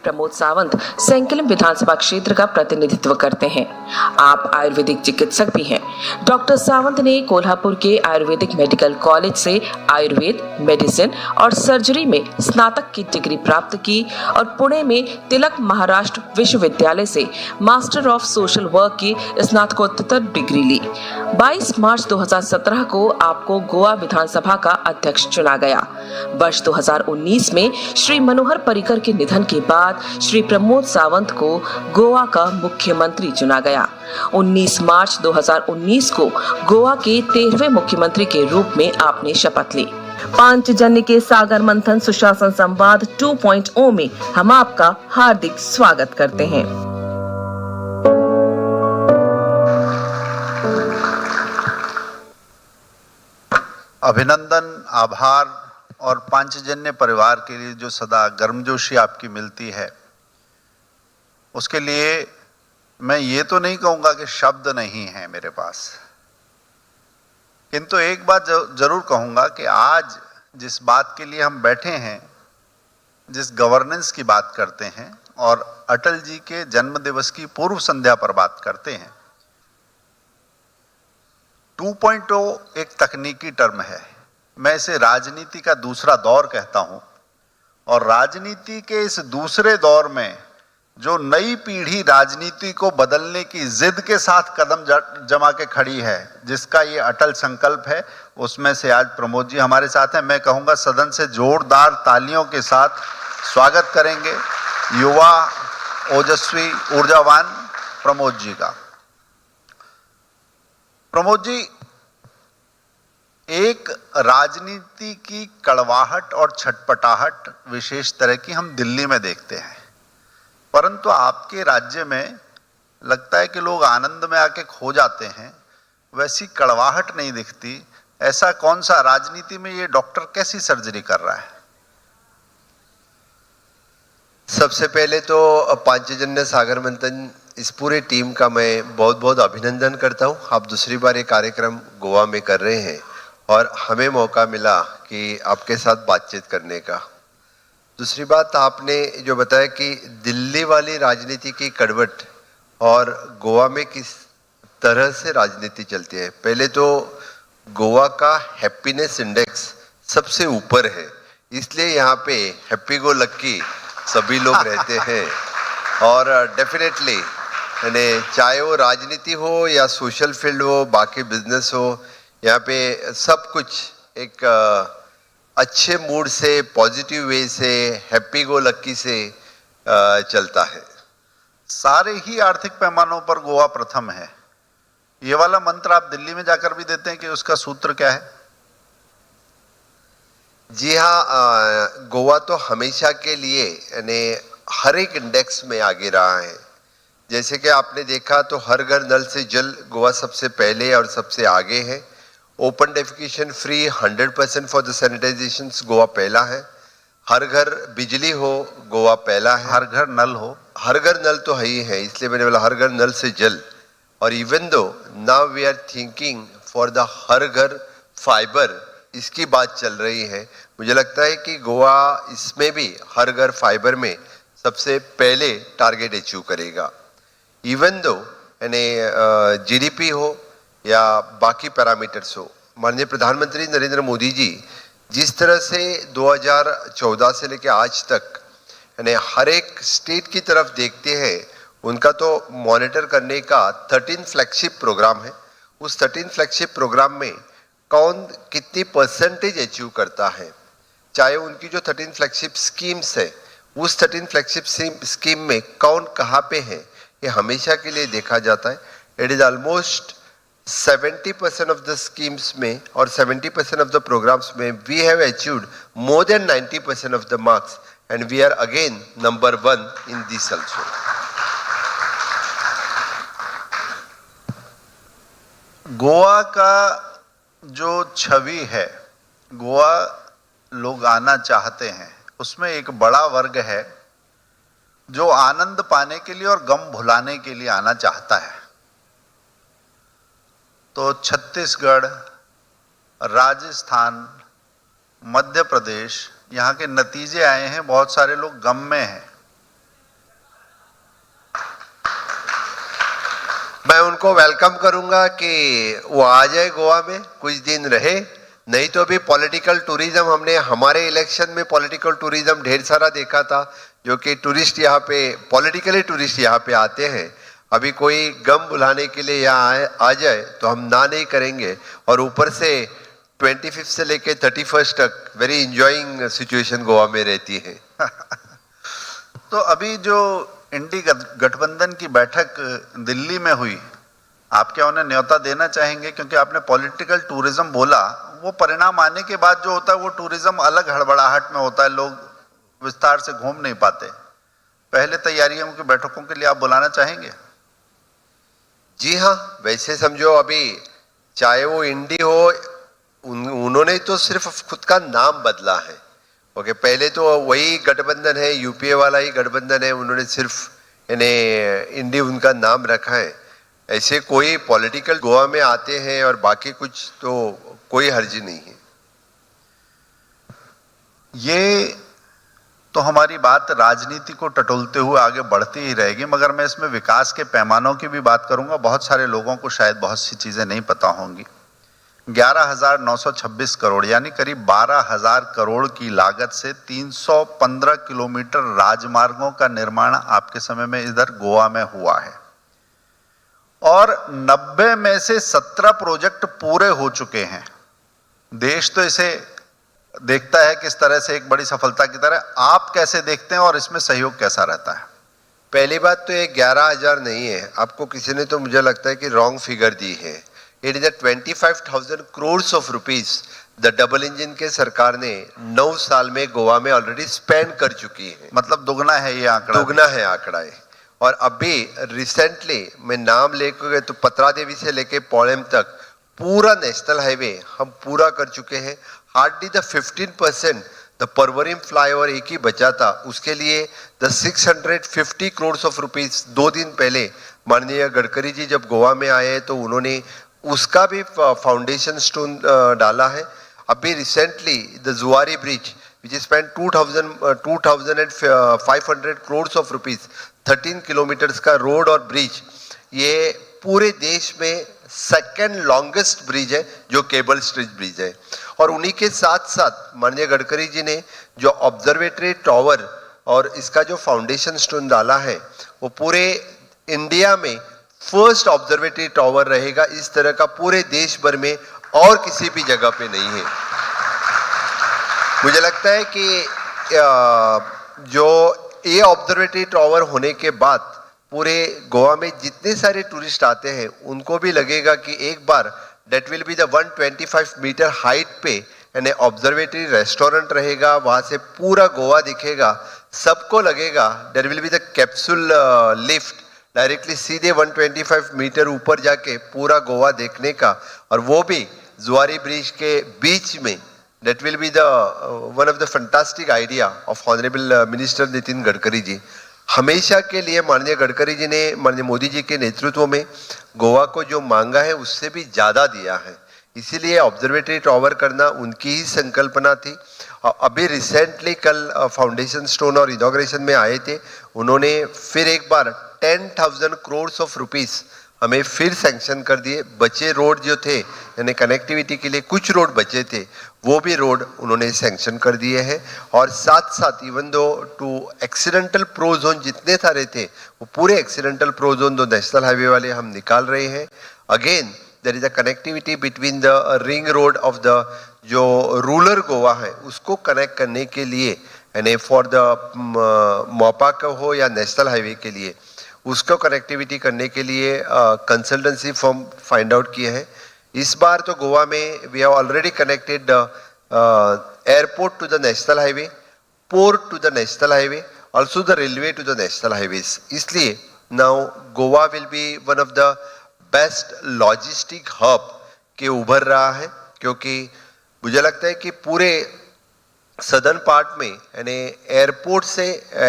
प्रमोद सावंत सैंकिलम विधानसभा क्षेत्र का प्रतिनिधित्व करते हैं। आप आयुर्वेदिक चिकित्सक भी हैं। डॉक्टर सावंत ने कोल्हापुर के आयुर्वेदिक मेडिकल कॉलेज से आयुर्वेद, मेडिसिन और सर्जरी में स्नातक की डिग्री प्राप्त की और पुणे में तिलक महाराष्ट्र विश्वविद्यालय से मास्टर ऑफ सोशल वर्क की स्नातकोत्तर डिग्री ली। 22 मार्च 2017 को आपको गोवा विधानसभा का अध्यक्ष चुना गया। वर्ष 2019 में श्री मनोहर पर्रिकर के निधन के बाद श्री प्रमोद सावंत को गोवा का मुख्यमंत्री चुना गया। 19 मार्च 2019 को गोवा के 13वें मुख्यमंत्री के रूप में आपने शपथ ली। पांचजन्य के सागर मंथन सुशासन संवाद 2.0 में हम आपका हार्दिक स्वागत करते हैं। अभिनंदन, आभार और पांचजन्य परिवार के लिए जो सदा गर्मजोशी आपकी मिलती है, उसके लिए मैं ये तो नहीं कहूँगा कि शब्द नहीं है मेरे पास, किंतु एक बात जरूर कहूँगा कि आज जिस बात के लिए हम बैठे हैं, जिस गवर्नेंस की बात करते हैं और अटल जी के जन्म दिवस की पूर्व संध्या पर बात करते हैं, 2.0 एक तकनीकी टर्म है। मैं इसे राजनीति का दूसरा दौर कहता हूं और राजनीति के इस दूसरे दौर में जो नई पीढ़ी राजनीति को बदलने की जिद के साथ कदम जमा के खड़ी है, जिसका ये अटल संकल्प है, उसमें से आज प्रमोद जी हमारे साथ हैं। मैं कहूंगा सदन से जोरदार तालियों के साथ स्वागत करेंगे युवा, ओजस्वी, ऊर्जावान प्रमोद जी का। प्रमोद जी, एक राजनीति की कड़वाहट और छटपटाहट विशेष तरह की हम दिल्ली में देखते हैं, परंतु आपके राज्य में लगता है कि लोग आनंद में आके खो जाते हैं, वैसी कड़वाहट नहीं दिखती। ऐसा कौन सा राजनीति में ये डॉक्टर कैसी सर्जरी कर रहा है? सबसे पहले तो पांचजन्य सागर मंथन इस पूरे टीम का मैं बहुत बहुत अभिनंदन करता हूं। आप दूसरी बार ये कार्यक्रम गोवा में कर रहे हैं और हमें मौका मिला कि आपके साथ बातचीत करने का। दूसरी बात, आपने जो बताया कि दिल्ली वाली राजनीति की कड़वट और गोवा में किस तरह से राजनीति चलती है। पहले तो गोवा का हैप्पीनेस इंडेक्स सबसे ऊपर है, इसलिए यहाँ पे हैप्पी गो लक्की सभी लोग रहते हैं। और डेफिनेटली यानी चाहे वो राजनीति हो या सोशल फील्ड हो, बाकी बिजनेस हो, यहाँ पे सब कुछ एक अच्छे मूड से, पॉजिटिव वे से, हैप्पी गो लक्की से चलता है। सारे ही आर्थिक पैमानों पर गोवा प्रथम है। ये वाला मंत्र आप दिल्ली में जाकर भी देते हैं कि उसका सूत्र क्या है? जी हाँ, गोवा तो हमेशा के लिए यानी हर एक इंडेक्स में आगे रहा है। जैसे कि आपने देखा तो हर घर नल से जल गोवा सबसे पहले और सबसे आगे है। Open defecation free 100% for the sanitization Goa पहला है। हर घर बिजली हो गोवा पहला है। हर घर नल हो, हर घर नल तो है ही है, इसलिए मैंने बोला हर घर नल से जल। और even though now we are thinking for the हर घर फाइबर, इसकी बात चल रही है। मुझे लगता है कि गोवा इसमें भी हर घर फाइबर में सबसे पहले टारगेट अचीव करेगा। इवन दो यानी जीडीपी हो या बाकी पैरामीटर्स हो, माननीय प्रधानमंत्री नरेंद्र मोदी जी जिस तरह से 2014 से लेकर आज तक यानी हर एक स्टेट की तरफ देखते हैं, उनका तो मॉनिटर करने का 13 फ्लैगशिप प्रोग्राम है। उस 13 फ्लैगशिप प्रोग्राम में कौन कितनी परसेंटेज अचीव करता है, चाहे उनकी जो 13 फ्लैगशिप स्कीम्स है, उस 13 फ्लैगशिप स्कीम में कौन कहाँ पे है, ये हमेशा के लिए देखा जाता है। It is almost 70% of the schemes में और 70% ऑफ द प्रोग्राम्स में we have achieved more than 90% of the marks and we are again number 1 in this also. Goa का जो छवि है, गोवा लोग आना चाहते हैं, उसमें एक बड़ा वर्ग है जो आनंद पाने के लिए और गम भुलाने के लिए आना चाहता है। तो छत्तीसगढ़, राजस्थान, मध्य प्रदेश, यहाँ के नतीजे आए हैं, बहुत सारे लोग गम में हैं। उनको वेलकम करूंगा कि वो आ जाए गोवा में, कुछ दिन रहे। नहीं तो अभी पॉलिटिकल टूरिज्म, हमने हमारे इलेक्शन में पॉलिटिकल टूरिज्म ढेर सारा देखा था, जो कि टूरिस्ट यहाँ पे, पॉलिटिकली टूरिस्ट यहाँ पे आते हैं। अभी कोई गम बुलाने के लिए यहाँ आ जाए तो हम ना नहीं करेंगे। और ऊपर से 25 से लेके 31 तक वेरी इंजॉइंग सिचुएशन गोवा में रहती है। तो अभी जो इंडी गठबंधन की बैठक दिल्ली में हुई, आप क्या उन्हें न्योता देना चाहेंगे? क्योंकि आपने पॉलिटिकल टूरिज्म बोला, वो परिणाम आने के बाद जो होता है वो टूरिज्म अलग हड़बड़ाहट में होता है, लोग विस्तार से घूम नहीं पाते। पहले तैयारियों की बैठकों के लिए आप बुलाना चाहेंगे? जी हाँ, वैसे समझो अभी चाहे वो इंडी हो, उन्होंने तो सिर्फ खुद का नाम बदला है। ओके, पहले तो वही गठबंधन है, यूपीए वाला ही गठबंधन है, उन्होंने सिर्फ इंडी उनका नाम रखा है। ऐसे कोई पॉलिटिकल गोवा में आते हैं और बाकी कुछ तो कोई हर्ज नहीं है। ये तो हमारी बात राजनीति को टटोलते हुए आगे बढ़ती ही रहेगी, मगर मैं इसमें विकास के पैमानों की भी बात करूंगा। बहुत सारे लोगों को शायद बहुत सी चीजें नहीं पता होंगी। 11,926 करोड़ यानी करीब 12,000 करोड़ की लागत से 315 किलोमीटर राजमार्गों का निर्माण आपके समय में इधर गोवा में हुआ है, और 90 में से 17 प्रोजेक्ट पूरे हो चुके हैं। देश तो इसे देखता है किस तरह से, एक बड़ी सफलता की तरह। आप कैसे देखते हैं और इसमें सहयोग कैसा रहता है? पहली बात तो ये 11,000 नहीं है, आपको किसी ने तो मुझे लगता है कि रॉन्ग फिगर दी है। It is 25,000 crore of rupees the double engine के सरकार ने 9 साल में गोवा में ऑलरेडी स्पेंड कर चुकी है। मतलब दुगना है ये आंकड़ा? दुगना है आंकड़ा है। और अभी रिसेंटली मैं नाम लेकर तो पत्रा देवी से लेके पौड़ेम तक पूरा नेशनल हाईवे हम पूरा कर चुके हैं। हार्डली द 15% द परवरिम फ्लाईओवर एक ही बचा था, उसके लिए द 650 करोड़ ऑफ रुपीज 2 दिन पहले माननीय गडकरी जी जब गोवा में आए तो उन्होंने उसका भी फाउंडेशन स्टोन डाला है। अभी रिसेंटली द जुआरी bridge which is spend 2,500 crore of rupees, 13 kilometres का रोड और ब्रिज, ये पूरे देश में सेकेंड लॉन्गेस्ट ब्रिज है जो केबल स्ट्रीट ब्रिज है। और उन्हीं के साथ साथ माननीय गडकरी जी ने जो ऑब्जर्वेटरी टावर और इसका जो फाउंडेशन स्टोन डाला है, वो पूरे इंडिया में फर्स्ट ऑब्जर्वेटरी टावर रहेगा। इस तरह का पूरे देश भर में और किसी भी जगह पे नहीं है। मुझे लगता है कि जो ये ऑब्जर्वेटरी टावर होने के बाद पूरे गोवा में जितने सारे टूरिस्ट आते हैं उनको भी लगेगा कि एक बार that will be the 125 metre height पे यानी ऑब्जर्वेटरी रेस्टोरेंट रहेगा, वहां से पूरा गोवा दिखेगा। सबको लगेगा there will be the capsule lift, directly सीधे 125 मीटर ऊपर जाके पूरा गोवा देखने का, और वो भी जुआरी ब्रिज के बीच में। That will be the one of the fantastic idea of Honorable Minister Nitin Gadkari ji. हमेशा के लिए माननीय गडकरी जी ने माननीय मोदी जी के नेतृत्व में गोवा को जो मांगा है उससे भी ज्यादा दिया है, इसीलिए ऑब्जर्वेटरी टावर करना उनकी ही संकल्पना थी। अभी रिसेंटली कल फाउंडेशन स्टोन और इनॉग्रेशन में आए थे, उन्होंने फिर एक बार 10,000 करोड़ ऑफ रुपीज हमें फिर सैंक्शन कर दिए। बचे रोड जो थे यानी कनेक्टिविटी के लिए कुछ रोड बचे थे, वो भी रोड उन्होंने सैंक्शन कर दिए हैं। और साथ साथ even though to accidental prone zone जितने सारे थे, वो पूरे एक्सीडेंटल प्रो जोन दो नेशनल हाईवे वाले हम निकाल रहे हैं। Again there is a connectivity between the ring road of the जो रूरल गोवा है उसको कनेक्ट करने के लिए, यानी फॉर द मोपा का हो या नेशनल हाईवे के लिए, उसको कनेक्टिविटी करने के लिए कंसल्टेंसी फर्म फाइंड आउट किए हैं। इस बार तो गोवा में we have already connected airport to the national highway, port to the national highway, also the railway to the national highways. इसलिए now Goa will be one of the best logistic hub के उभर रहा है, क्योंकि मुझे लगता है कि पूरे सदर्न पार्ट में यानी एयरपोर्ट से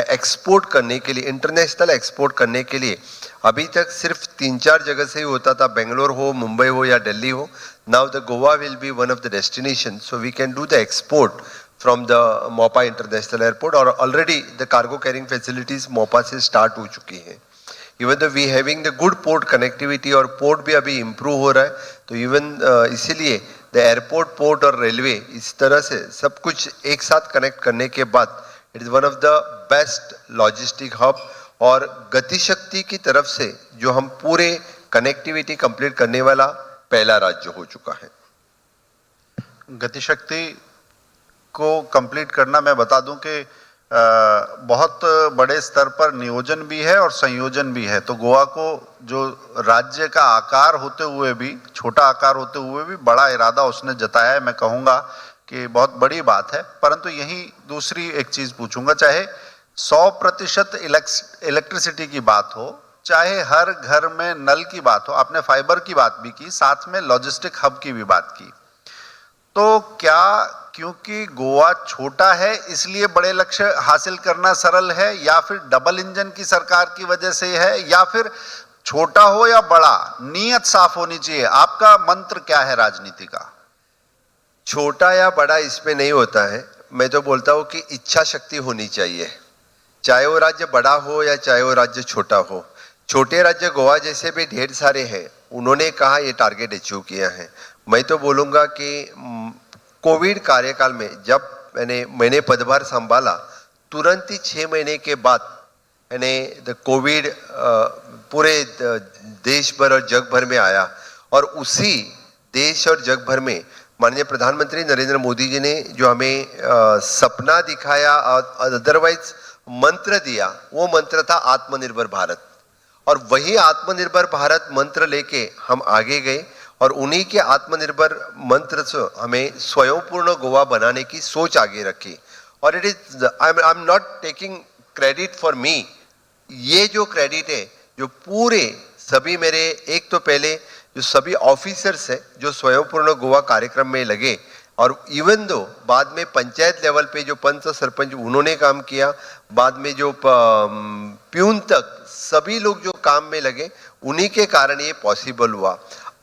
एक्सपोर्ट करने के लिए, इंटरनेशनल एक्सपोर्ट करने के लिए अभी तक सिर्फ 3-4 जगह से ही होता था, बेंगलोर हो, मुंबई हो या दिल्ली हो। Now the Goa will be one of the destination, so we can do the export from the Mopa international airport, और already the cargo carrying facilities Mopa से स्टार्ट हो चुकी हैं। Even though we having the good port connectivity और port भी अभी improve हो रहा है, तो इवन इसीलिए द एयरपोर्ट, पोर्ट और रेलवे इस तरह से सब कुछ एक साथ कनेक्ट करने के बाद it is one of the best logistic hub, और गतिशक्ति की तरफ से जो हम पूरे कनेक्टिविटी कंप्लीट करने वाला पहला राज्य हो चुका है। गतिशक्ति को कंप्लीट करना, मैं बता दूं कि बहुत बड़े स्तर पर नियोजन भी है और संयोजन भी है। तो गोवा को जो राज्य का आकार होते हुए भी, छोटा आकार होते हुए भी बड़ा इरादा उसने जताया है, मैं कहूँगा कि बहुत बड़ी बात है। परंतु यही दूसरी एक चीज़ पूछूंगा, चाहे 100% इलेक्ट्रिसिटी की बात हो, चाहे हर घर में नल की बात हो, आपने फाइबर की बात भी की, साथ में लॉजिस्टिक हब की भी बात की, तो क्या क्योंकि गोवा छोटा है इसलिए बड़े लक्ष्य हासिल करना सरल है, या फिर डबल इंजन की सरकार की वजह से है, या फिर छोटा हो या बड़ा नीयत साफ होनी चाहिए? आपका मंत्र क्या है राजनीति का? छोटा या बड़ा इसमें नहीं होता है, मैं तो बोलता हूँ कि इच्छा शक्ति होनी चाहिए, चाहे वो राज्य बड़ा हो या चाहे वो राज्य छोटा हो। छोटे राज्य गोवा जैसे भी ढेर सारे हैं, उन्होंने कहा ये टारगेट अचीव किया है। मैं तो बोलूँगा कि कोविड कार्यकाल में जब मैंने पदभार संभाला, तुरंत ही 6 महीने के बाद द कोविड पूरे देश भर और जग भर में आया, और उसी देश और जग भर में माननीय प्रधानमंत्री नरेंद्र मोदी जी ने जो हमें सपना दिखाया और अदरवाइज मंत्र दिया, वो मंत्र था आत्मनिर्भर भारत। और वही आत्मनिर्भर भारत मंत्र लेके हम आगे गए, और उन्हीं के आत्मनिर्भर मंत्र से हमें स्वयंपूर्ण गोवा बनाने की सोच आगे रखी। और it is I am not taking credit for me, ये जो क्रेडिट है जो पूरे सभी मेरे, एक तो पहले जो सभी ऑफिसर्स हैं जो स्वयंपूर्ण गोवा कार्यक्रम में लगे, और इवन दो बाद में पंचायत लेवल पे जो पंच सरपंच उन्होंने काम किया, बाद में जो प्यून तक सभी लोग जो काम में लगे, उन्हीं के कारण ये पॉसिबल हुआ।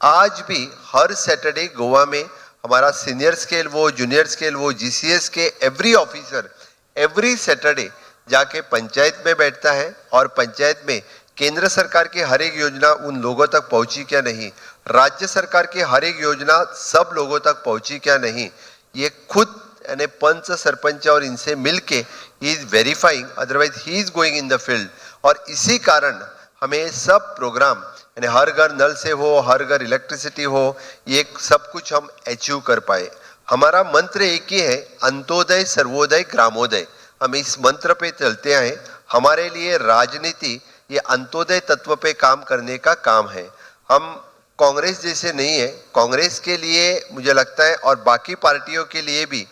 आज भी हर सैटरडे गोवा में हमारा सीनियर स्केल वो, जूनियर स्केल वो, जीसीएस के एवरी ऑफिसर एवरी सैटरडे जाके पंचायत में बैठता है, और पंचायत में केंद्र सरकार की हर एक योजना उन लोगों तक पहुंची क्या नहीं, राज्य सरकार की हर एक योजना सब लोगों तक पहुंची क्या नहीं, ये खुद यानी पंच सरपंच और इनसे मिलके he is verifying, otherwise he is going in the field. और इसी कारण हमें सब प्रोग्राम यानी हर घर नल से हो, हर घर इलेक्ट्रिसिटी हो, ये सब कुछ हम अचीव कर पाए। हमारा मंत्र एक ही है, अंत्योदय सर्वोदय ग्रामोदय। हम इस मंत्र पे चलते हैं। हमारे लिए राजनीति ये अंत्योदय तत्व पे काम करने का काम है। हम कांग्रेस जैसे नहीं है। कांग्रेस के लिए मुझे लगता है और बाकी पार्टियों के लिए भी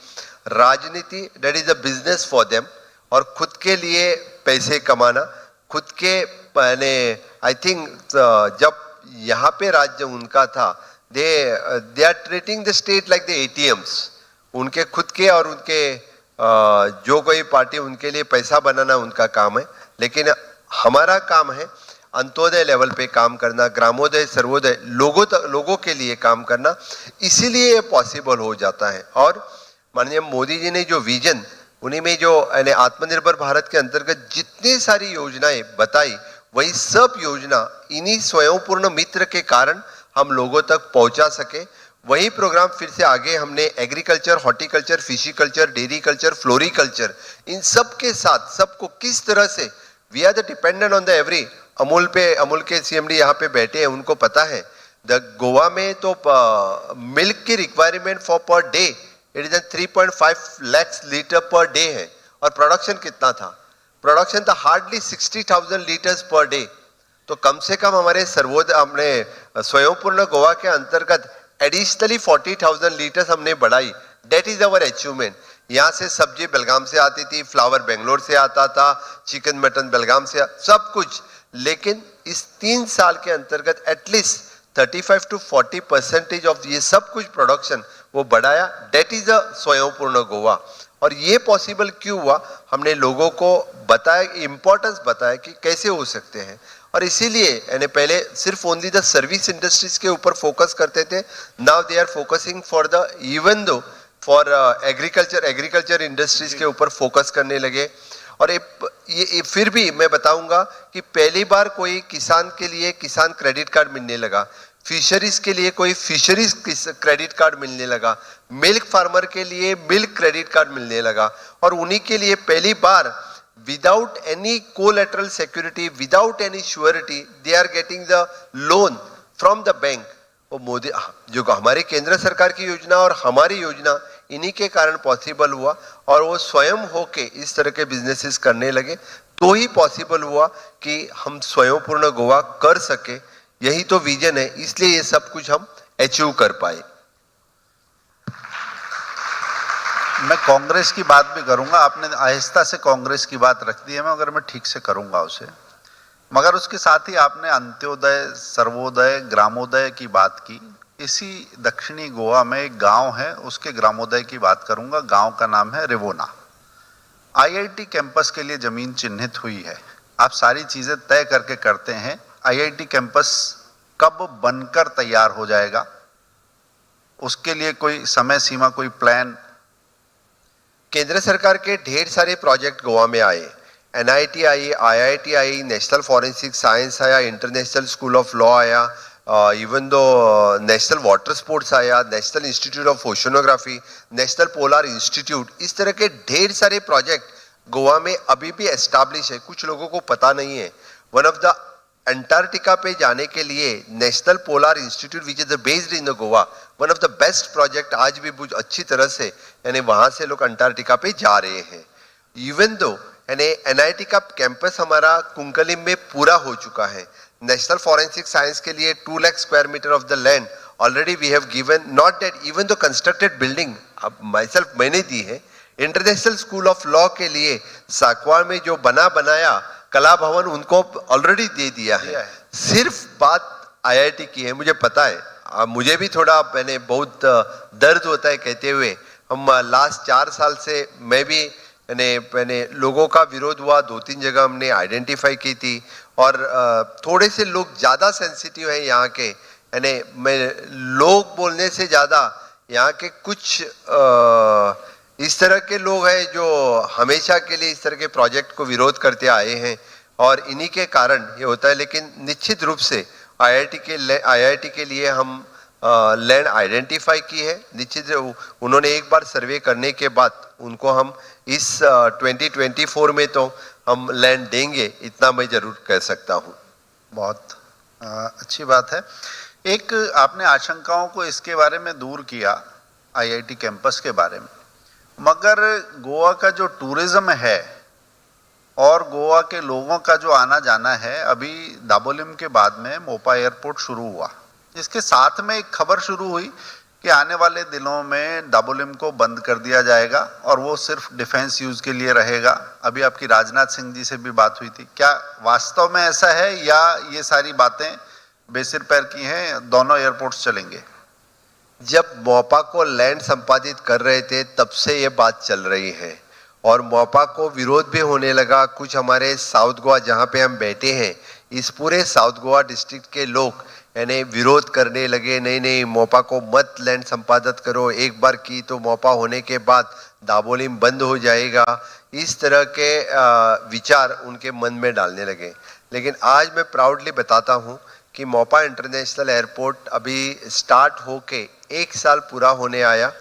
राजनीति that is a business for them, और खुद के लिए पैसे कमाना, खुद के आई थिंक जब यहाँ पे राज्य उनका था, they are treating the state like the ATMs. उनके खुद के और उनके जो कोई पार्टी उनके लिए पैसा बनाना उनका काम है, लेकिन हमारा काम है अंत्योदय लेवल पे काम करना, ग्रामोदय सर्वोदय लोगों के लिए काम करना। इसीलिए ये पॉसिबल हो जाता है। और माननीय मोदी जी ने जो विजन, उन्हीं में जो आत्मनिर्भर भारत के अंतर्गत जितनी सारी योजनाएं बताई, वही सब योजना इन्हीं स्वयंपूर्ण मित्र के कारण हम लोगों तक पहुंचा सके। वही प्रोग्राम फिर से आगे हमने agriculture, horticulture, fishiculture, dairy culture, floriculture, इन सब के साथ सबको किस तरह से we are the dependent on the every. Amul के सीएमडी यहाँ पे बैठे हैं, उनको पता है द गोवा में तो मिल्क की requirement for per day it is 3.5 lakh litre per day है। और प्रोडक्शन कितना था? प्रोडक्शन था हार्डली 60,000 लीटर्स पर डे। तो कम से कम हमारे हमने स्वयंपूर्ण गोवा के अंतर्गत एडिशनली 40,000 लीटर्स हमने बढ़ाई। That is our achievement. यहाँ से सब्जी बेलगाम से आती थी, फ्लावर बेंगलोर से आता था, चिकन मटन बेलगाम से, सब कुछ। लेकिन इस 3 साल के अंतर्गत एटलीस्ट 35 to 40% ऑफ ये सब कुछ प्रोडक्शन वो बढ़ाया। डेट इज अ स्वयंपूर्ण गोवा। और ये पॉसिबल क्यों हुआ? हमने लोगों को बताया, इम्पोर्टेंस बताया कि कैसे हो सकते हैं। और इसीलिए यानी पहले सिर्फ ओनली द सर्विस इंडस्ट्रीज के ऊपर फोकस करते थे, now they are focusing for the even though for agriculture industries के ऊपर फोकस करने लगे। और ये फिर भी मैं बताऊंगा कि पहली बार कोई किसान के लिए किसान क्रेडिट कार्ड मिलने लगा, फिशरीज के लिए कोई फिशरीज क्रेडिट कार्ड मिलने लगा, मिल्क फार्मर के लिए मिल्क क्रेडिट कार्ड मिलने लगा, और उन्हीं के लिए पहली बार without any collateral security, without any surety, they are getting the loan from the bank. वो मोदी जो हमारे केंद्र सरकार की योजना और हमारी योजना इन्हीं के कारण पॉसिबल हुआ, और वो स्वयं होके इस तरह के बिजनेसेस करने लगे, तो ही पॉसिबल हुआ कि हम स्वयंपूर्ण गोवा कर सके। यही तो विजन है, इसलिए ये सब कुछ हम अचीव कर पाए। मैं कांग्रेस की बात भी करूंगा, आपने आहिस्ता से कांग्रेस की बात रख दी है, मगर मैं ठीक से करूंगा उसे। मगर उसके साथ ही आपने अंत्योदय, सर्वोदय, ग्रामोदय की बात की। इसी दक्षिणी गोवा में एक गांव है, उसके ग्रामोदय की बात करूंगा। गांव का नाम है रिवोना। आईआईटी कैंपस के लिए जमीन चिन्हित हुई है। आप सारी चीजें तय करके करते हैं। आईआईटी कैंपस कब बनकर तैयार हो जाएगा, उसके लिए कोई समय सीमा, कोई प्लान? केंद्र सरकार के ढेर सारे प्रोजेक्ट गोवा में आए, एनआईटी आई, आईआईटी आई, नेशनल फॉरेंसिक साइंस आया, इंटरनेशनल स्कूल ऑफ लॉ आया, even though national water sports आया, national institute of oceanography, national polar institute. इस तरह के ढेर सारे प्रोजेक्ट गोवा में अभी भी एस्टैब्लिश है, कुछ लोगों को पता नहीं है। वन ऑफ द अंटार्कटिका पे जाने के लिए national polar institute which is based in the Goa, one of the best project, आज भी बहुत अच्छी तरह से यानी वहां से लोग अंटार्कटिका पे जा रहे हैं। इवन दो यानी एनआईटी का कैंपस हमारा कुंकलिम में पूरा हो चुका है। नेशनल फॉरेंसिक साइंस के लिए 2 lakh square metre of the land already we have given, not that even the constructed building अब माइसेल्फ मैंने दी है। इंटरनेशनल स्कूल ऑफ लॉ के लिए साकवाड़ में जो बनाया कला भवन, उनको ऑलरेडी दे दिया है। सिर्फ बात आईआईटी की है, मुझे पता है, मुझे भी थोड़ा मैंने बहुत दर्द होता है कहते हुए। हम लास्ट 4 साल से मैं भी मैंने लोगों का विरोध हुआ, 2-3 जगह हमने आइडेंटिफाई की थी, और थोड़े से लोग ज़्यादा सेंसिटिव हैं यहाँ के, यानी मैं लोग बोलने से ज़्यादा यहाँ के कुछ इस तरह के लोग हैं जो हमेशा के लिए इस तरह के प्रोजेक्ट को विरोध करते आए हैं, और इन्हीं के कारण ये होता है। लेकिन निश्चित रूप से आईआईटी के लिए हम लैंड आइडेंटिफाई की है। निश्चित उन्होंने एक बार सर्वे करने के बाद उनको हम इस 2024 में तो हम लैंड देंगे, इतना मैं जरूर कह सकता हूँ। बहुत अच्छी बात है। एक आपने आशंकाओं को इसके बारे में दूर किया, आईआईटी कैंपस के बारे में, मगर गोवा का जो टूरिज्म है और गोवा के लोगों का जो आना जाना है, अभी दाबोलिम के बाद में मोपा एयरपोर्ट शुरू हुआ। इसके साथ में एक खबर शुरू हुई कि आने वाले दिनों में दाबोलिम को बंद कर दिया जाएगा और वो सिर्फ डिफेंस यूज के लिए रहेगा। अभी आपकी राजनाथ सिंह जी से भी बात हुई थी, क्या वास्तव में ऐसा है या ये सारी बातें बेसिर पैर की हैं, दोनों एयरपोर्ट्स चलेंगे? जब मोपा को लैंड संपादित कर रहे थे तब से ये बात चल रही है, और मोपा को विरोध भी होने लगा। कुछ हमारे साउथ गोवा जहाँ पे हम बैठे हैं, इस पूरे साउथ गोवा डिस्ट्रिक्ट के लोग यानी विरोध करने लगे, नहीं मोपा को मत लैंड संपादित करो, एक बार की तो मोपा होने के बाद दाबोलिम बंद हो जाएगा। इस तरह के विचार उनके मन में डालने लगे। लेकिन आज मैं प्राउडली बताता हूँ कि मोपा इंटरनेशनल एयरपोर्ट अभी स्टार्ट होके 1 साल पूरा होने आया,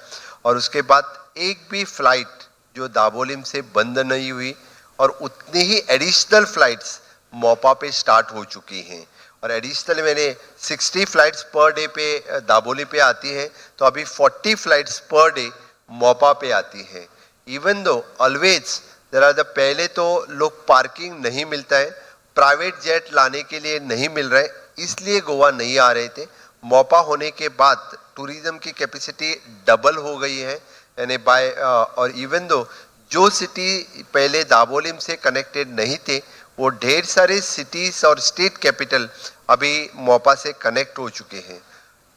और उसके बाद एक भी फ्लाइट जो दाबोलिम से बंद नहीं हुई, और उतनी ही एडिशनल फ्लाइट्स मोपा पे स्टार्ट हो चुकी हैं। और एडिशनल मैंने 60 फ्लाइट्स पर डे पे दाबोली पे आती है, तो अभी 40 फ्लाइट्स पर डे मोपा पे आती है। इवन दो ऑलवेज देयर आर द, पहले तो लोग पार्किंग नहीं मिलता है, प्राइवेट जेट लाने के लिए नहीं मिल रहे, इसलिए गोवा नहीं आ रहे थे। मोपा होने के बाद टूरिज्म की कैपेसिटी डबल हो गई है, यानी बाय और इवन दो जो सिटी पहले दाबोलिम से कनेक्टेड नहीं थे, वो ढेर सारे सिटीज और स्टेट कैपिटल अभी मोपा से कनेक्ट हो चुके हैं।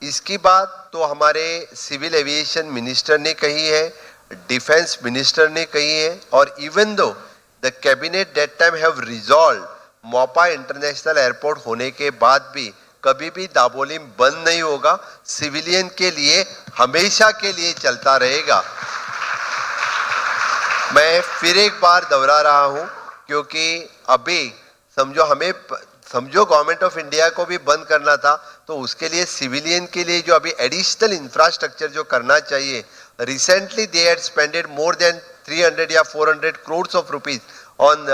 इसकी बात तो हमारे सिविल एविएशन मिनिस्टर ने कही है, डिफेंस मिनिस्टर ने कही है, और इवन दो the cabinet that time have resolve Mopa international airport होने के बाद भी कभी भी दाबोलिम बंद नहीं होगा, सिविलियन के लिए हमेशा के लिए चलता रहेगा। मैं फिर एक बार दोहरा रहा हूं, क्योंकि अभी समझो गवर्नमेंट ऑफ इंडिया को भी बंद करना था, तो उसके लिए सिविलियन के लिए जो अभी एडिशनल इंफ्रास्ट्रक्चर जो करना चाहिए, recently they had spended more than 300 या 400 crore of rupees on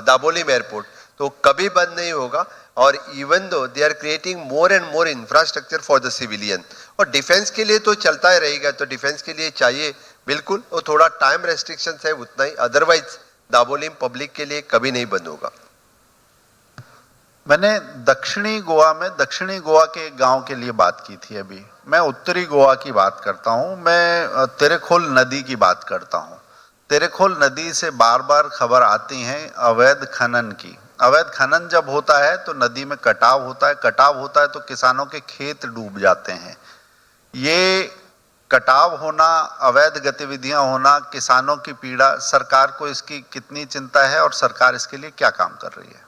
Dabolim airport, तो कभी बंद नहीं होगा। और even though they are creating more and more infrastructure for the civilian, और डिफेंस के लिए तो चलता ही रहेगा, तो डिफेंस के लिए चाहिए बिल्कुल, और थोड़ा टाइम रेस्ट्रिक्शन है उतना ही, अदरवाइज दाबोलिम पब्लिक के लिए कभी नहीं बंद होगा। मैंने दक्षिणी गोवा के एक गांव के लिए बात की थी। अभी मैं उत्तरी गोवा की बात करता हूं। मैं तेरेखोल नदी की बात करता हूं। तेरेखोल नदी से बार बार खबर आती है अवैध खनन की। अवैध खनन जब होता है तो नदी में कटाव होता है तो किसानों के खेत डूब जाते हैं। ये कटाव होना, अवैध गतिविधियां होना, किसानों की पीड़ा, सरकार को इसकी कितनी चिंता है और सरकार इसके लिए क्या काम कर रही है?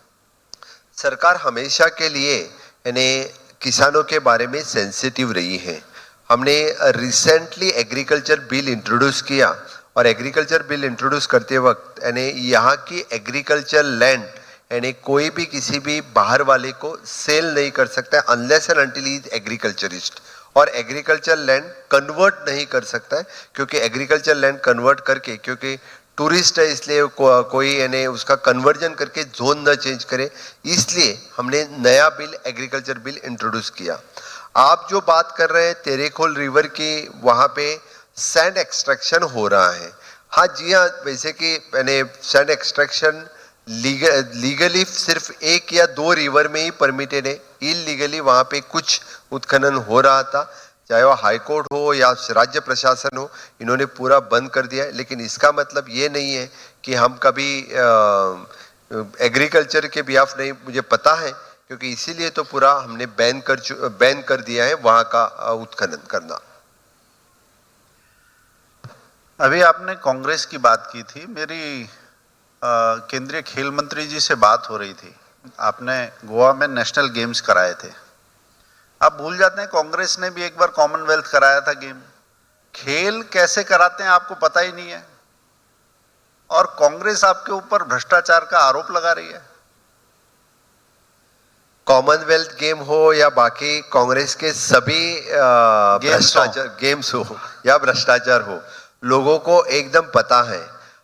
सरकार हमेशा के लिए यानी किसानों के बारे में सेंसिटिव रही है। हमने रिसेंटली एग्रीकल्चर बिल इंट्रोड्यूस किया, और एग्रीकल्चर बिल इंट्रोड्यूस करते वक्त यानी यहाँ की एग्रीकल्चर लैंड यानी कोई भी किसी भी बाहर वाले को सेल नहीं कर सकता unless and until he is agriculturist, और एग्रीकल्चर लैंड कन्वर्ट नहीं कर सकता है, क्योंकि एग्रीकल्चर लैंड कन्वर्ट करके, क्योंकि टूरिस्ट है इसलिए कोई यानी उसका कन्वर्जन करके जोन न चेंज करे, इसलिए हमने नया बिल एग्रीकल्चर बिल इंट्रोड्यूस किया। आप जो बात कर रहे हैं तेरेखोल रिवर की, वहाँ पे सैंड एक्सट्रैक्शन हो रहा है। हाँ जी हाँ, वैसे कि यानी सैंड एक्सट्रैक्शन लीगली सिर्फ 1 या 2 रिवर में ही परमिटेड है, इलीगली वहाँ पे कुछ उत्खनन हो रहा था, चाहे वो हाई कोर्ट हो या राज्य प्रशासन हो, इन्होंने पूरा बंद कर दिया है। लेकिन इसका मतलब ये नहीं है कि हम कभी एग्रीकल्चर के बिहाफ नहीं, मुझे पता है, क्योंकि इसीलिए तो पूरा हमने बैन कर दिया है वहाँ का उत्खनन करना। अभी आपने कांग्रेस की बात की थी। मेरी केंद्रीय खेल मंत्री जी से बात हो रही थी। आपने गोवा में नेशनल गेम्स कराए थे। आप भूल जाते हैं कांग्रेस ने भी एक बार कॉमनवेल्थ कराया था गेम। खेल कैसे कराते हैं आपको पता ही नहीं है, और कांग्रेस आपके ऊपर भ्रष्टाचार का आरोप लगा रही है। कॉमनवेल्थ गेम हो या बाकी कांग्रेस के सभी गेम्स हो या भ्रष्टाचार हो, लोगों को एकदम पता है।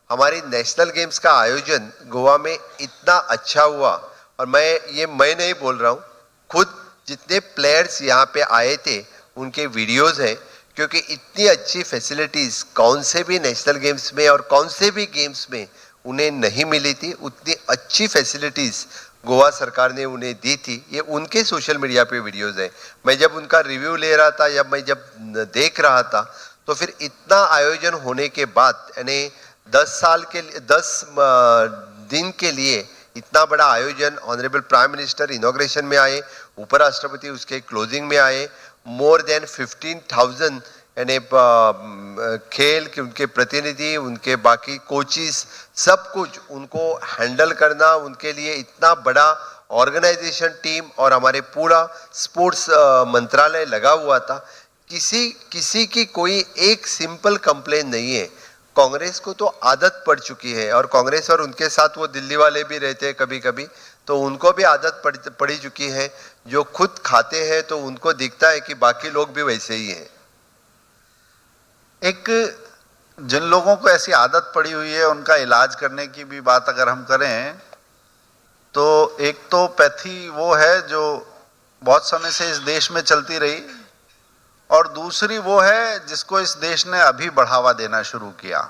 हमारी नेशनल गेम्स का आयोजन गोवा में इतना अच्छा हुआ, और मैं नहीं बोल रहा हूँ, खुद जितने प्लेयर्स यहाँ पे आए थे उनके वीडियोस हैं, क्योंकि इतनी अच्छी फैसिलिटीज कौन से भी नेशनल गेम्स में और कौन से भी गेम्स में उन्हें नहीं मिली थी। उतनी अच्छी फैसिलिटीज गोवा सरकार ने उन्हें दी थी। ये उनके सोशल मीडिया पे वीडियोस हैं। मैं जब उनका रिव्यू ले रहा था या मैं जब देख रहा था, तो फिर इतना आयोजन होने के बाद यानी 10 दिन के लिए इतना बड़ा आयोजन, ऑनरेबल प्राइम मिनिस्टर इनॉग्रेशन में आए, उपराष्ट्रपति उसके क्लोजिंग में आए, मोर देन 15,000 यानी खेल के उनके प्रतिनिधि, उनके बाकी कोचिज, सब कुछ उनको हैंडल करना, उनके लिए इतना बड़ा ऑर्गेनाइजेशन टीम और हमारे पूरा स्पोर्ट्स मंत्रालय लगा हुआ था। किसी की कोई एक सिंपल कंप्लेन नहीं है। कांग्रेस को तो आदत पड़ चुकी है, और कांग्रेस और उनके साथ वो दिल्ली वाले भी रहते हैं कभी कभी, तो उनको भी आदत पड़ी चुकी है। जो खुद खाते हैं तो उनको दिखता है कि बाकी लोग भी वैसे ही हैं। जिन लोगों को ऐसी आदत पड़ी हुई है उनका इलाज करने की भी बात अगर हम करें, तो एक तो पैथी वो है जो बहुत समय से इस देश में चलती रही, और दूसरी वो है जिसको इस देश ने अभी बढ़ावा देना शुरू किया।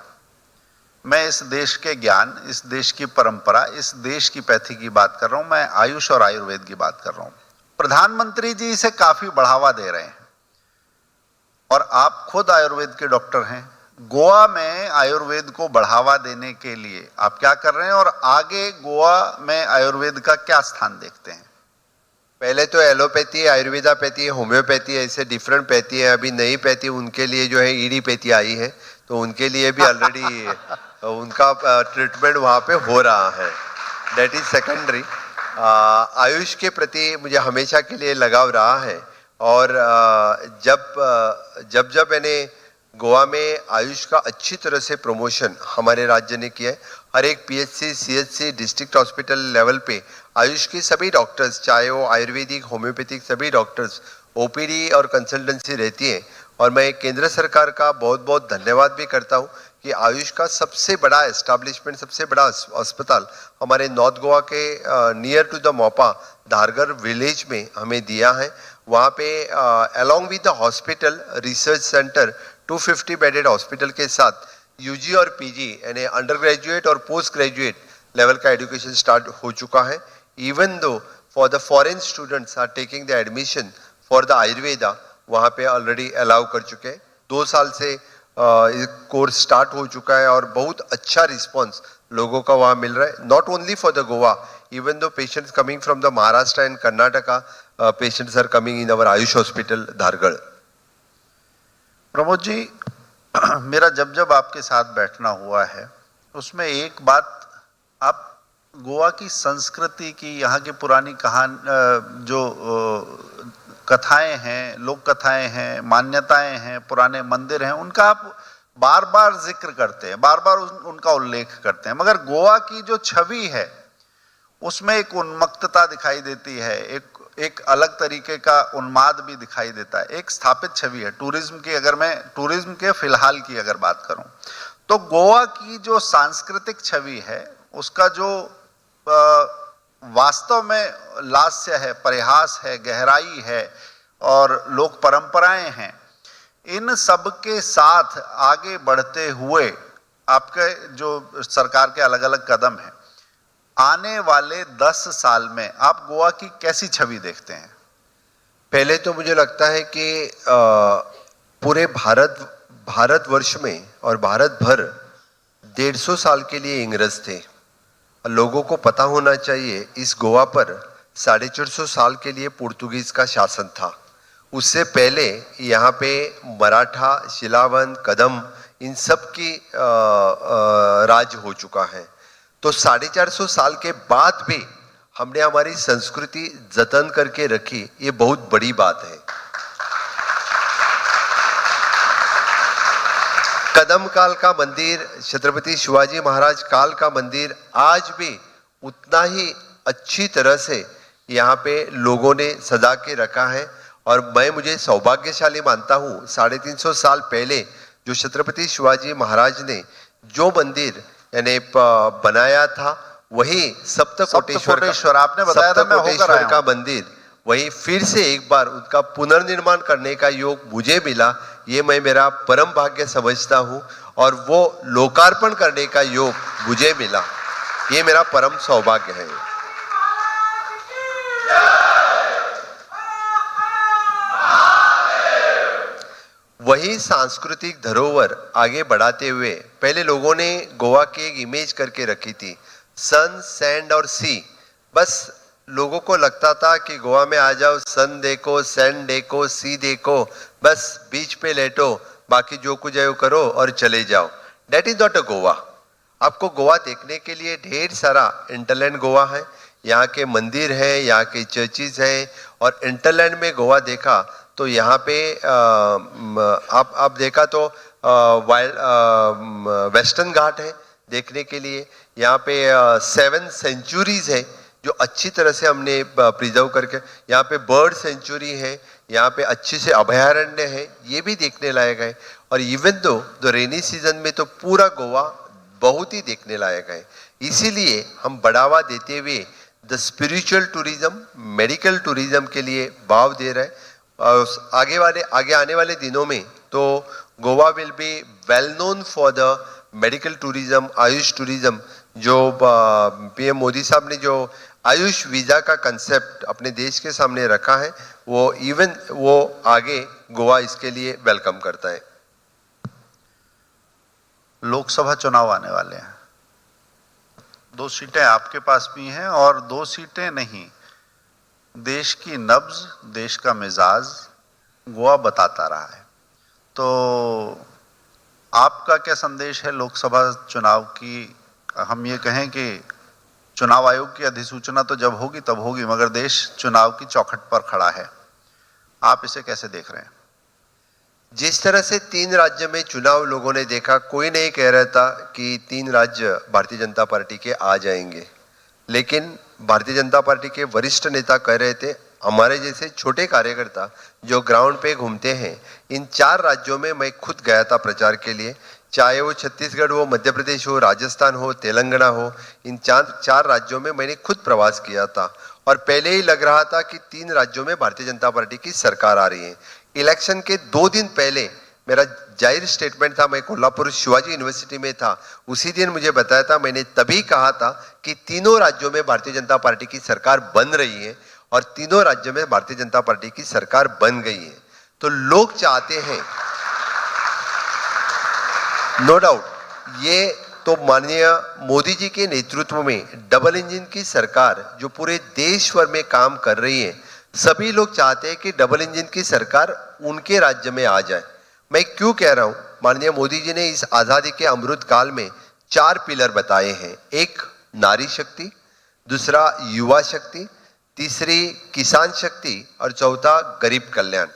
मैं इस देश के ज्ञान, इस देश की परंपरा, इस देश की पैथी की बात कर रहा हूं। मैं आयुष और आयुर्वेद की बात कर रहा हूं। प्रधानमंत्री जी इसे काफी बढ़ावा दे रहे हैं, और आप खुद आयुर्वेद के डॉक्टर हैं। गोवा में आयुर्वेद को बढ़ावा देने के लिए आप क्या कर रहे हैं, और आगे गोवा में आयुर्वेद का क्या स्थान देखते हैं? पहले तो एलोपैथी है, आयुर्वेदापैथी है, होम्योपैथी है, ऐसे डिफरेंट पैथी है। अभी नई पैथी उनके लिए जो है ईडीपैथी आई है, तो उनके लिए भी ऑलरेडी उनका ट्रीटमेंट वहाँ पे हो रहा है। That is secondary. आयुष के प्रति मुझे हमेशा के लिए लगाव रहा है, और जब मैंने गोवा में आयुष का अच्छी तरह से प्रमोशन हमारे राज्य ने किया है। हर एक PHC, CHC, district hospital level पे आयुष के सभी डॉक्टर्स, चाहे वो आयुर्वेदिक, होम्योपैथिक, सभी डॉक्टर्स ओपीडी और कंसल्टेंसी रहती है। और मैं केंद्र सरकार का बहुत बहुत धन्यवाद भी करता हूँ कि आयुष का सबसे बड़ा एस्टैब्लिशमेंट, सबसे बड़ा अस्पताल हमारे नॉर्थ गोवा के near to the Mopa Dhargal village में हमें दिया है। वहाँ पे along with the hospital research centre 250 bedded hospital के साथ यूजी और पीजी यानी अंडर ग्रेजुएट और पोस्ट ग्रेजुएट लेवल का एजुकेशन स्टार्ट हो चुका है। Even though for the foreign students are taking the admission for the Ayurveda, वहाँ पे ऑलरेडी अलाउ कर चुके हैं। 2 साल से कोर्स स्टार्ट हो चुका है और बहुत अच्छा रिस्पॉन्स लोगों का वहाँ मिल रहा है। Not only for the Goa, even though patients coming from the Maharashtra and Karnataka, patients are coming in our AYUSH hospital Dhargal. Pramod ji, मेरा जब आपके साथ बैठना हुआ है उसमें एक बात, आप गोवा की संस्कृति की, यहाँ की पुरानी जो कथाएं हैं, लोक कथाएं हैं, मान्यताएं हैं, पुराने मंदिर हैं, उनका आप बार बार जिक्र करते हैं, बार बार उनका उल्लेख करते हैं, मगर गोवा की जो छवि है उसमें एक उन्मत्तता दिखाई देती है, एक अलग तरीके का उन्माद भी दिखाई देता है। एक स्थापित छवि है टूरिज्म की। अगर मैं टूरिज्म के फिलहाल की अगर बात करूं तो गोवा की जो सांस्कृतिक छवि है उसका जो वास्तव में लास्य है, परिहास है, गहराई है और लोक परंपराएं हैं, इन सब के साथ आगे बढ़ते हुए आपके जो सरकार के अलग अलग कदम हैं, आने वाले 10 साल में आप गोवा की कैसी छवि देखते हैं? पहले तो मुझे लगता है कि पूरे भारतवर्ष में और भारत भर 150 साल के लिए इंग्रज थे। लोगों को पता होना चाहिए इस गोवा पर 450 साल के लिए पुर्तगीज का शासन था। उससे पहले यहाँ पे मराठा, शिलावन, कदम, इन सब की राज हो चुका है। तो 450 साल के बाद भी हमने हमारी संस्कृति जतन करके रखी, ये बहुत बड़ी बात है। कदम काल का मंदिर, छत्रपति शिवाजी महाराज काल का मंदिर आज भी उतना ही अच्छी तरह से यहाँ पे लोगों ने सजा के रखा है। और मैं मुझे सौभाग्यशाली मानता हूँ, 350 साल पहले जो छत्रपति शिवाजी महाराज ने जो मंदिर यानी बनाया था, वही सप्तकोटेश्वर आपने बताया था, मैं होकर आया का मंदिर, वही फिर से एक बार उनका पुनर्निर्माण करने का योग मुझे मिला। ये मैं मेरा परम भाग्य समझता हूँ और वो लोकार्पण करने का योग मुझे मिला, ये मेरा परम सौभाग्य है। वही सांस्कृतिक धरोहर आगे बढ़ाते हुए पहले लोगों ने गोवा की एक इमेज करके रखी थी, सन, सैंड और सी। बस लोगों को लगता था कि गोवा में आ जाओ, सन देखो, सैंड देखो, सी देखो, बस बीच पे लेटो, बाकी जो कुछ है वो करो और चले जाओ। That is not a Goa. आपको गोवा देखने के लिए ढेर सारा इंटरलैंड गोवा है, यहाँ के मंदिर है, यहाँ के चर्चिज है। और इंटरलैंड में गोवा देखा तो यहाँ पे आप देखा तो वेस्टर्न घाट है देखने के लिए। यहाँ पे 7 सेंचुरीज है जो अच्छी तरह से हमने प्रिजर्व करके, यहाँ पे बर्ड सेंचुरी है, यहाँ पे अच्छे से अभयारण्य है, ये भी देखने लायक है। और इवन दो रेनी सीजन में तो पूरा गोवा बहुत ही देखने लायक है। इसीलिए हम बढ़ावा देते हुए the spiritual tourism, medical tourism के लिए भाव दे रहे हैं। आगे आने वाले दिनों में तो Goa will be well known for the medical tourism, Ayush tourism. जो पीएम मोदी साहब ने जो आयुष वीजा का कंसेप्ट अपने देश के सामने रखा है, वो आगे गोवा इसके लिए वेलकम करता है। लोकसभा चुनाव आने वाले हैं, 2 सीटें आपके पास भी हैं और 2 सीटें नहीं। देश की नब्ज, देश का मिजाज गोवा बताता रहा है। तो आपका क्या संदेश है लोकसभा चुनाव की? हम ये कहें कि चुनाव आयोग की अधिसूचना तो जब होगी तब होगी, मगर देश चुनाव की चौखट पर खड़ा है, आप इसे कैसे देख रहे हैं? जिस तरह से 3 राज्य में चुनाव लोगों ने देखा, कोई नहीं कह रहा था कि 3 राज्य भारतीय जनता पार्टी के आ जाएंगे, लेकिन भारतीय जनता पार्टी के वरिष्ठ नेता कह रहे थे, हमारे जैसे छोटे कार्यकर्ता जो ग्राउंड पे घूमते हैं, इन 4 राज्यों में मैं खुद गया था प्रचार के लिए, चाहे वो छत्तीसगढ़ हो, मध्य प्रदेश हो, राजस्थान हो, तेलंगाना हो, इन 4 राज्यों में मैंने खुद प्रवास किया था और पहले ही लग रहा था कि 3 राज्यों में भारतीय जनता पार्टी की सरकार आ रही है। इलेक्शन के 2 दिन पहले मेरा जाहिर स्टेटमेंट था, मैं कोल्हापुर शिवाजी यूनिवर्सिटी में था, उसी दिन मुझे बताया था, मैंने तभी कहा था कि तीनों राज्यों में भारतीय जनता पार्टी की सरकार बन रही है और तीनों राज्यों में भारतीय जनता पार्टी की सरकार बन गई है। तो लोग चाहते हैं, नो डाउट, ये तो माननीय मोदी जी के नेतृत्व में डबल इंजन की सरकार जो पूरे देश भर में काम कर रही है, सभी लोग चाहते हैं कि डबल इंजन की सरकार उनके राज्य में आ जाए। मैं क्यों कह रहा हूं, माननीय मोदी जी ने इस आजादी के अमृत काल में 4 पिलर बताए हैं। एक, नारी शक्ति, दूसरा युवा शक्ति, तीसरी किसान शक्ति और चौथा गरीब कल्याण।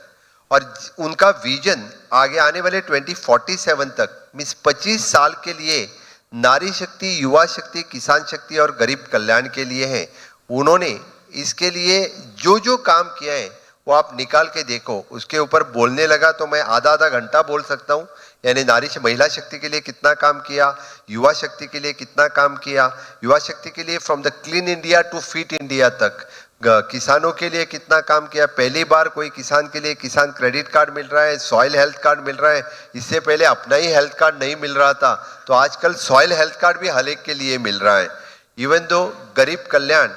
और उनका विजन आगे आने वाले 2047 तक मीन्स 25 साल के लिए नारी शक्ति, युवा शक्ति, किसान शक्ति और गरीब कल्याण के लिए है। उन्होंने इसके लिए जो जो काम किया है वो आप निकाल के देखो, उसके ऊपर बोलने लगा तो मैं आधा घंटा बोल सकता हूँ। यानी महिला शक्ति के लिए कितना काम किया, युवा शक्ति के लिए कितना काम किया, युवा शक्ति के लिए from the clean India to fit India तक, किसानों के लिए कितना काम किया। पहली बार कोई किसान के लिए किसान क्रेडिट कार्ड मिल रहा है, सॉइल हेल्थ कार्ड मिल रहा है। इससे पहले अपना ही हेल्थ कार्ड नहीं मिल रहा था, तो आजकल सॉइल हेल्थ कार्ड भी हर एक के लिए मिल रहा है। इवन दो गरीब कल्याण,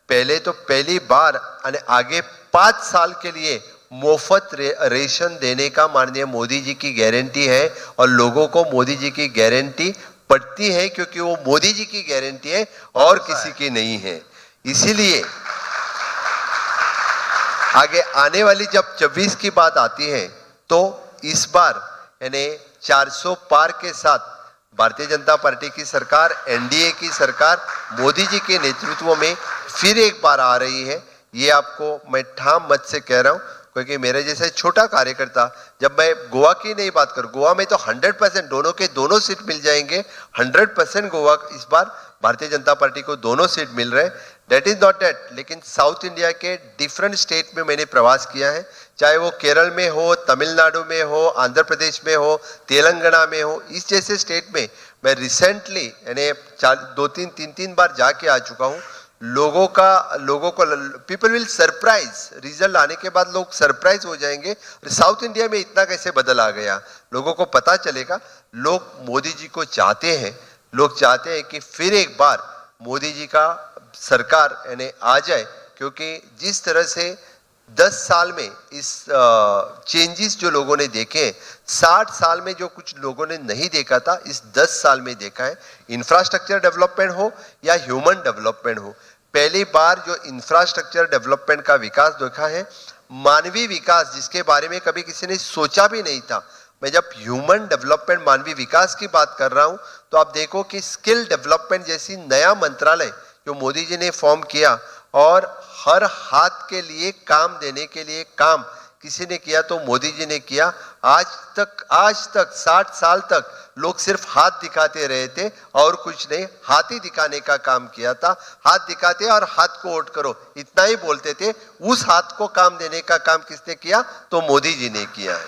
पहले तो पहली बार और आगे 5 साल के लिए मुफ्त रेशन देने का माननीय मोदी जी की गारंटी है और लोगों को मोदी जी की गारंटी पड़ती है, क्योंकि वो मोदी जी की गारंटी है और किसी की नहीं है। इसीलिए आगे आने वाली जब 26 की बात आती है तो इस बार यानी 400 पार के साथ भारतीय जनता पार्टी की सरकार, एनडीए की सरकार मोदी जी के नेतृत्व में फिर एक बार आ रही है। ये आपको मैं ठाम मत से कह रहा हूं, क्योंकि मेरे जैसे छोटा कार्यकर्ता, जब मैं गोवा की नहीं बात करूं, गोवा में तो 100% दोनों के दोनों सीट मिल जाएंगे। 100% गोवा इस बार भारतीय जनता पार्टी को दोनों सीट मिल रहे हैं। दैट इज नॉट दैट, लेकिन साउथ इंडिया के डिफरेंट स्टेट में मैंने प्रवास किया है, चाहे वो केरल में हो, तमिलनाडु में हो, आंध्र प्रदेश में हो, तेलंगाना में हो। इस जैसे स्टेट में मैं रिसेंटली यानी 2-3 बार जाके आ चुका हूँ। लोगों को पीपल विल सरप्राइज, रिजल्ट आने के बाद लोग सरप्राइज हो जाएंगे, साउथ इंडिया में इतना कैसे बदल आ गया। लोगों को पता चलेगा, लोग मोदी जी को चाहते हैं, लोग चाहते हैं कि फिर एक बार मोदी जी का सरकार यानी आ जाए, क्योंकि जिस तरह से 10 साल में इस चेंजेस जो लोगों ने देखे, 60 साल में जो कुछ लोगों ने नहीं देखा था, इस 10 साल में देखा है। इंफ्रास्ट्रक्चर डेवलपमेंट हो या ह्यूमन डेवलपमेंट हो, पहली बार जो इंफ्रास्ट्रक्चर डेवलपमेंट का विकास देखा है, मानवीय विकास जिसके बारे में कभी किसी ने सोचा भी नहीं था। मैं जब ह्यूमन डेवलपमेंट, मानवीय विकास की बात कर रहा हूं, तो आप देखो कि स्किल डेवलपमेंट जैसी नया मंत्रालय जो मोदी जी ने फॉर्म किया और हर हाथ के लिए काम देने के लिए काम किसी ने किया तो मोदी जी ने किया। आज तक 60 साल तक लोग सिर्फ हाथ दिखाते रहे थे और कुछ नहीं, हाथ ही दिखाने का काम किया था। हाथ दिखाते और हाथ को वोट करो इतना ही बोलते थे। उस हाथ को काम देने का काम किसने किया? तो मोदी जी ने किया है।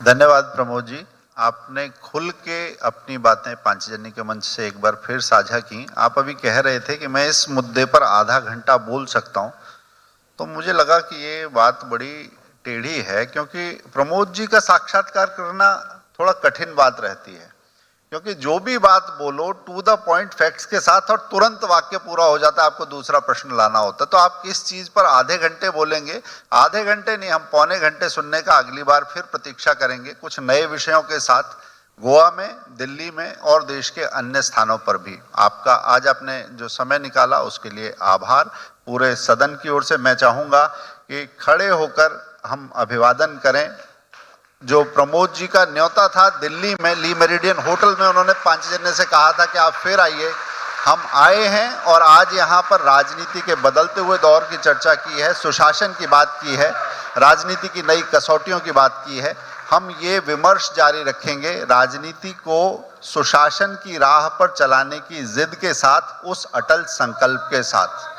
धन्यवाद प्रमोद जी, आपने खुल के अपनी बातें पांचजन्य के मंच से एक बार फिर साझा की। आप अभी कह रहे थे कि मैं इस मुद्दे पर आधा घंटा बोल सकता हूं, तो मुझे लगा कि ये बात बड़ी टेढ़ी है, क्योंकि प्रमोद जी का साक्षात्कार करना थोड़ा कठिन बात रहती है, क्योंकि जो भी बात बोलो टू द पॉइंट फैक्ट्स के साथ और तुरंत वाक्य पूरा हो जाता है, आपको दूसरा प्रश्न लाना होता है। तो आप किस चीज पर आधे घंटे बोलेंगे? आधे घंटे नहीं, हम पौने घंटे सुनने का अगली बार फिर प्रतीक्षा करेंगे, कुछ नए विषयों के साथ, गोवा में, दिल्ली में और देश के अन्य स्थानों पर भी। आपका आज आपने जो समय निकाला उसके लिए आभार। पूरे सदन की ओर से मैं चाहूंगा कि खड़े होकर हम अभिवादन करें। जो प्रमोद जी का न्योता था दिल्ली में ली मेरिडियन होटल में, उन्होंने पांचजन्य से कहा था कि आप फिर आइए, हम आए हैं और आज यहाँ पर राजनीति के बदलते हुए दौर की चर्चा की है, सुशासन की बात की है, राजनीति की नई कसौटियों की बात की है। हम ये विमर्श जारी रखेंगे राजनीति को सुशासन की राह पर चलाने की जिद के साथ, उस अटल संकल्प के साथ।